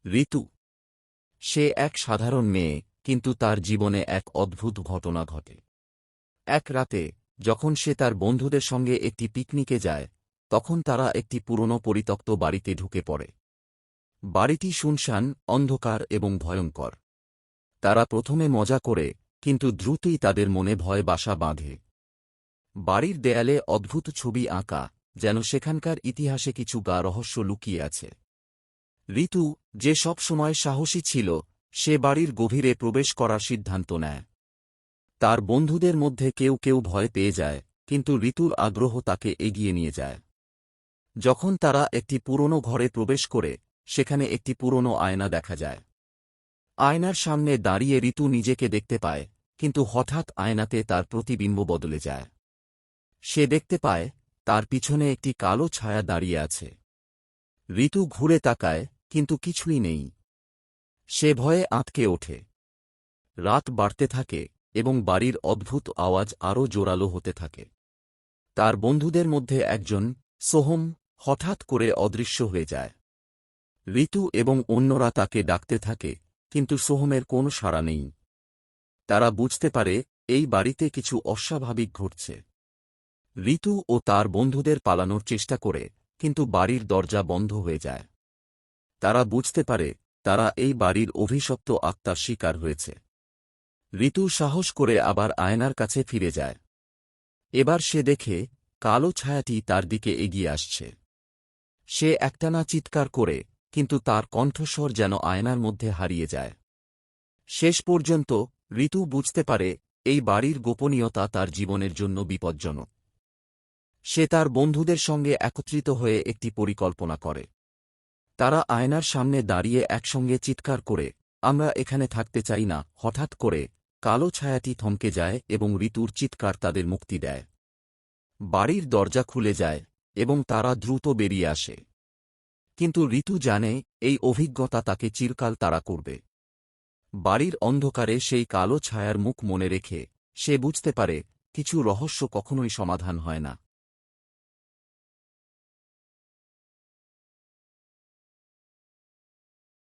ঋতু। সে এক সাধারণ মেয়ে, কিন্তু তার জীবনে এক অদ্ভুত ঘটনা ঘটে। এক রাতে, যখন সে তার বন্ধুদের সঙ্গে একটি পিকনিকে যায়, তখন তারা একটি পুরনো পরিত্যক্ত বাড়িতে ঢুকে পড়ে। বাড়িটি শুনশান, অন্ধকার এবং ভয়ঙ্কর। তারা প্রথমে মজা করে, কিন্তু দ্রুতই তাদের মনে ভয় বাসা বাঁধে। বাড়ির দেয়ালে অদ্ভুত ছবি আঁকা, যেন সেখানকার ইতিহাসে কিছু গা রহস্য লুকিয়ে আছে। ঋতু, যে সব সময় সাহসী ছিল, সে বাড়ির গভীরে প্রবেশ করার সিদ্ধান্ত নেয়। তার বন্ধুদের মধ্যে কেউ কেউ ভয় পেয়ে যায়, কিন্তু ঋতুর আগ্রহ তাকে এগিয়ে নিয়ে যায়। যখন তারা একটি পুরনো ঘরে প্রবেশ করে, সেখানে একটি পুরনো আয়না দেখা যায়। আয়নার সামনে দাঁড়িয়ে ঋতু নিজেকে দেখতে পায়, কিন্তু হঠাৎ আয়নাতে তার প্রতিবিম্ব বদলে যায়। সে দেখতে পায়, তার পিছনে একটি কালো ছায়া দাঁড়িয়ে আছে। ঋতু ঘুরে তাকায়, কিন্তু কিছুই নেই। সে ভয়ে আঁতকে ওঠে। রাত বাড়তে থাকে, এবং বাড়ির অদ্ভুত আওয়াজ আরও জোরালো হতে থাকে। তার বন্ধুদের মধ্যে একজন, সোহম, হঠাৎ করে অদৃশ্য হয়ে যায়। ঋতু এবং অন্যরা তাকে ডাকতে থাকে, কিন্তু সোহমের কোনো সাড়া নেই। তারা বুঝতে পারে, এই বাড়িতে কিছু অস্বাভাবিক ঘটছে। ঋতু ও তার বন্ধুদের পালানোর চেষ্টা করে, কিন্তু বাড়ির দরজা বন্ধ হয়ে যায়। তারা বুঝতে পারে, তারা এই বাড়ির অভিশপ্ত আত্মার শিকার হয়েছে। ঋতু সাহস করে আবার আয়নার কাছে ফিরে যায়। এবার সে দেখে, কালো ছায়াটি তার দিকে এগিয়ে আসছে। সে একটানা চিৎকার করে, কিন্তু তার কণ্ঠস্বর যেন আয়নার মধ্যে হারিয়ে যায়। শেষ পর্যন্ত, ঋতু বুঝতে পারে, এই বাড়ির গোপনীয়তা তার জীবনের জন্য বিপজ্জনক। সে তার বন্ধুদের সঙ্গে একত্রিত হয়ে একটি পরিকল্পনা করে। তারা আয়নার সামনে দাঁড়িয়ে একসঙ্গে চিৎকার করে, আমরা এখানে থাকতে চাই না। হঠাৎ করে, কালো ছায়াটি থমকে যায় এবং ঋতুর চিৎকার তাদের মুক্তি দেয়। বাড়ির দরজা খুলে যায়, এবং তারা দ্রুত বেরিয়ে আসে। কিন্তু ঋতু জানে, এই অভিজ্ঞতা তাকে চিরকাল তাড়া করবে। বাড়ির অন্ধকারে সেই কালো ছায়ার মুখ মনে রেখে, সে বুঝতে পারে, কিছু রহস্য কখনোই সমাধান হয় না।